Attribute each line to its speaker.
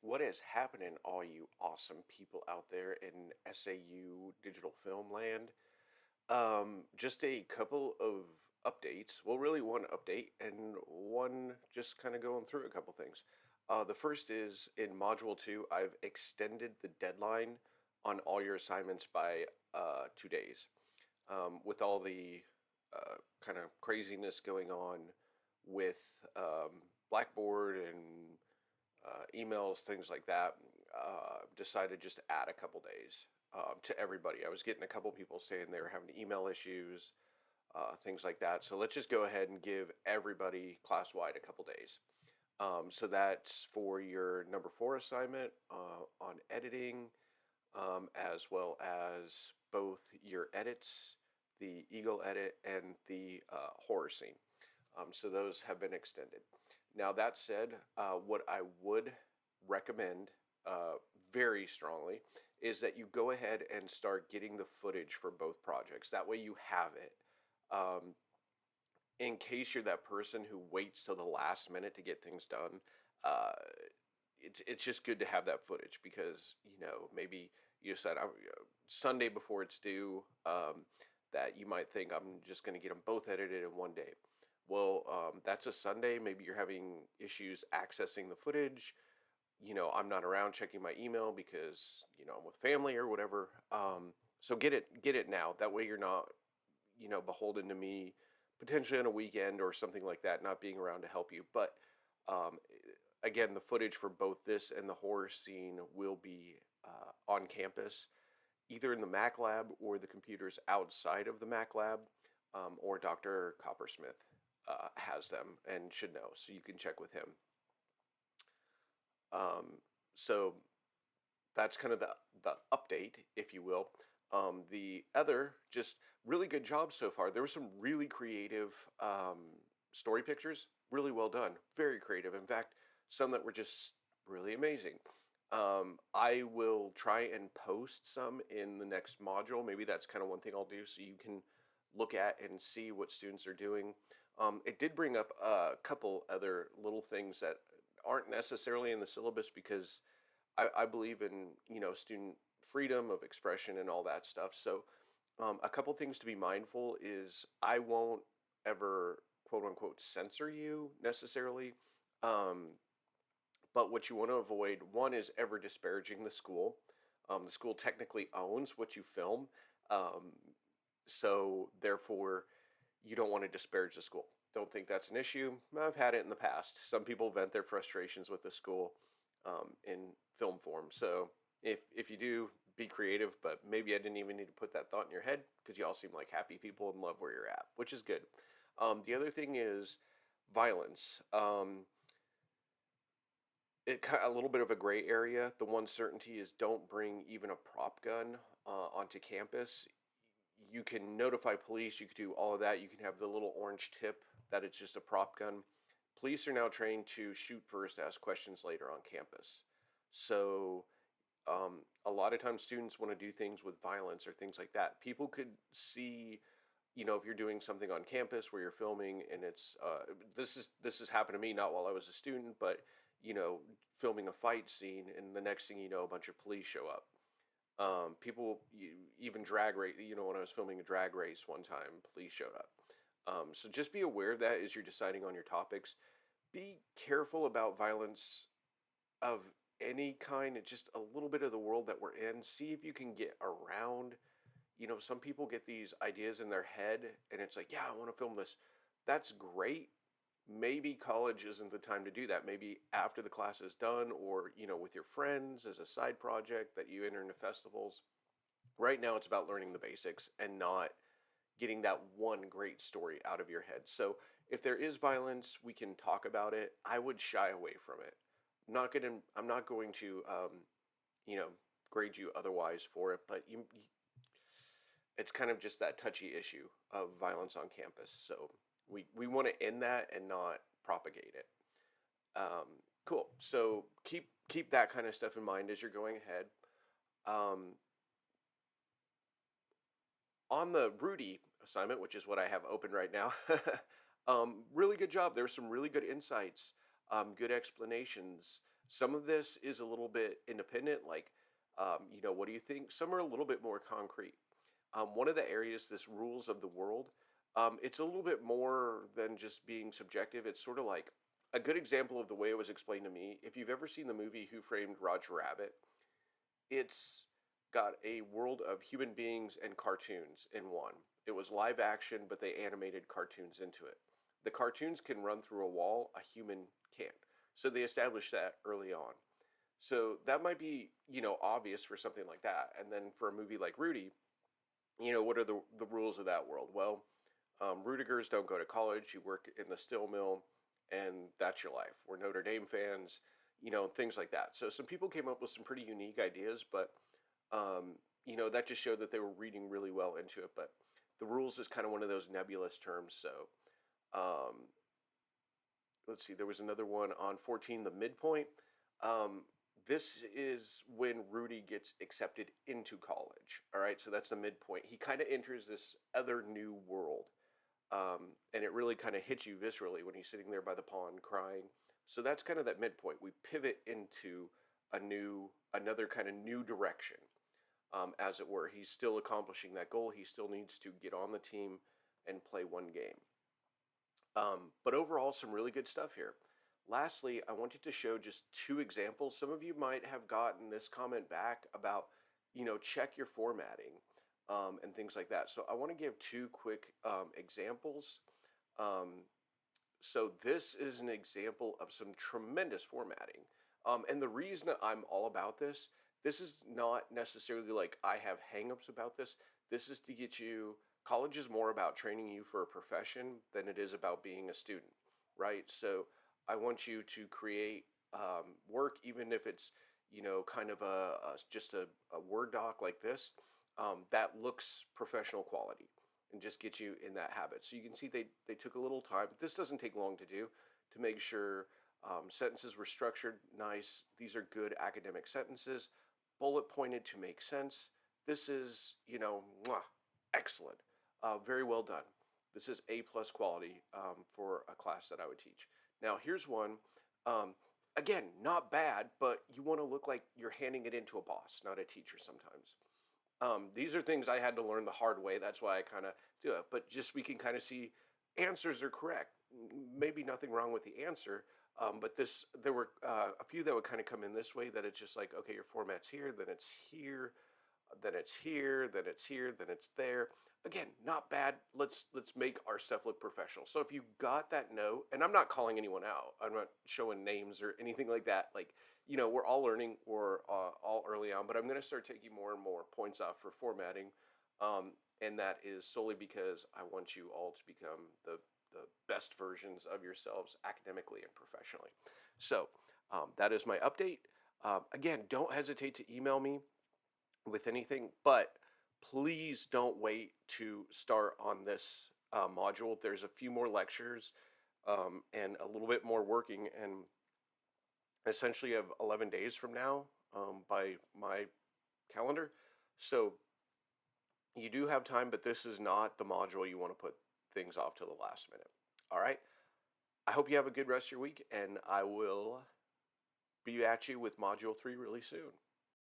Speaker 1: What is happening, all you awesome people out there in SAU digital film land? Just a couple of updates. Well, really one update and one just kind of going through a couple things. The first is in Module 2, I've extended the deadline on all your assignments by 2 days. With all the kind of craziness going on with Blackboard and emails, things like that, decided just to add a couple days to everybody. I was getting a couple people saying they were having email issues, things like that. So let's just go ahead and give everybody class wide a couple days. So that's for your number 4 assignment on editing, as well as both your edits, the Eagle edit, and the horror scene. So those have been extended. Now, that said, what I would recommend very strongly is that you go ahead and start getting the footage for both projects. That way you have it. Um, in case you're that person who waits till the last minute to get things done, uh, it's just good to have that footage because maybe you said Sunday before it's due, that you might think I'm just going to get them both edited in one day. Well, that's a Sunday. Maybe you're having issues accessing the footage. I'm not around checking my email because I'm with family or whatever. So get it now. That way you're not beholden to me potentially on a weekend or something like that, not being around to help you. But um, again, the footage for both this and the horror scene will be on campus, either in the Mac lab or the computers outside of the Mac lab, or Dr. Coppersmith has them and should know, so you can check with him. So that's kind of the update, if you will. The other, just really good job so far. There were some really creative story pictures, really well done, very creative. In fact, some that were just really amazing. I will try and post some in the next module. Maybe that's kind of one thing I'll do so you can look at and see what students are doing. It did bring up a couple other little things that aren't necessarily in the syllabus because I believe in student freedom of expression and all that stuff. So a couple things to be mindful is I won't ever quote unquote censor you necessarily. Um, but what you want to avoid, one, is ever disparaging the school. The school technically owns what you film. Um, so therefore, you don't want to disparage the school. Don't think that's an issue. I've had it in the past. Some people vent their frustrations with the school in film form. So if you do, be creative, but maybe I didn't even need to put that thought in your head because you all seem like happy people and love where you're at, which is good. The other thing is violence. A little bit of a gray area. The one certainty is don't bring even a prop gun onto campus. You can notify police. You can do all of that. You can have the little orange tip that it's just a prop gun. Police are now trained to shoot first, ask questions later on campus. So a lot of times students want to do things with violence or things like that. People could see, if you're doing something on campus where you're filming and it's this has happened to me, not while I was a student, but you know filming a fight scene, and the next thing you know, a bunch of police show up. People, even drag race. When I was filming a drag race one time, police showed up. So just be aware of that as you're deciding on your topics. Be careful about violence of any kind. It's just a little bit of the world that we're in. See if you can get around. Some people get these ideas in their head, and it's like, yeah, I want to film this. That's great. Maybe college isn't the time to do that. Maybe after the class is done, or with your friends as a side project that you enter into festivals. Right now, it's about learning the basics and not getting that one great story out of your head. So if there is violence, we can talk about it. I would shy away from it. I'm not going to you know grade you otherwise for it, but it's kind of just that touchy issue of violence on campus. So we want to end that and not propagate it. Cool. So keep that kind of stuff in mind as you're going ahead. Um, on the Rudy assignment, which is what I have open right now, really good job. There's some really good insights, good explanations, Some of this is a little bit independent, like, what do you think? Some are a little bit more concrete. One of the areas, this rules of the world, it's a little bit more than just being subjective. It's sort of like a good example of the way it was explained to me. If you've ever seen the movie Who Framed Roger Rabbit, it's got a world of human beings and cartoons in one. It was live action, but they animated cartoons into it. The cartoons can run through a wall, a human can't. So they established that early on. So that might be, obvious for something like that. And then for a movie like Rudy, what are the rules of that world? Well, Rudigers don't go to college. You work in the steel mill, and that's your life. We're Notre Dame fans, things like that. So some people came up with some pretty unique ideas, but that just showed that they were reading really well into it. But the rules is kind of one of those nebulous terms. So um, let's see, there was another one on 14, the midpoint. Um, this is when Rudy gets accepted into college. All right, so that's the midpoint. He kind of enters this other new world. And it really kind of hits you viscerally when he's sitting there by the pond crying. So that's kind of that midpoint. We pivot into another kind of new direction, as it were. He's still accomplishing that goal. He still needs to get on the team and play one game. But overall, some really good stuff here. Lastly, I wanted to show just two examples. Some of you might have gotten this comment back about, check your formatting, and things like that. So I want to give two quick examples. Um, so this is an example of some tremendous formatting. And the reason I'm all about this is not necessarily like I have hangups about this. This is to get you, college is more about training you for a profession than it is about being a student, right? So I want you to create work, even if it's, kind of just a Word doc like this, that looks professional quality and just get you in that habit. So you can see they took a little time. This doesn't take long to do, to make sure sentences were structured nice. These are good academic sentences, bullet pointed to make sense. This is, mwah, excellent. Very well done. This is A plus quality for a class that I would teach. Now here's one. Um, Again, not bad, but you want to look like you're handing it into a boss, not a teacher sometimes. These are things I had to learn the hard way. That's why I kind of do it. But just we can kind of see answers are correct. Maybe nothing wrong with the answer, but there were a few that would kind of come in this way. That it's just like, okay, your format's here, then it's here, then it's here, then it's here, then it's there. Again, not bad. Let's make our stuff look professional. So if you got that note, and I'm not calling anyone out, I'm not showing names or anything like that. Like, we're all learning, we're all early on, but I'm going to start taking more and more points off for formatting, and that is solely because I want you all to become the best versions of yourselves academically and professionally. So that is my update. Again, don't hesitate to email me with anything, but please don't wait to start on this module. There's a few more lectures, and a little bit more working, and essentially of 11 days from now, by my calendar. So you do have time, but this is not the module you want to put things off to the last minute. All right. I hope you have a good rest of your week, and I will be at you with module 3 really soon.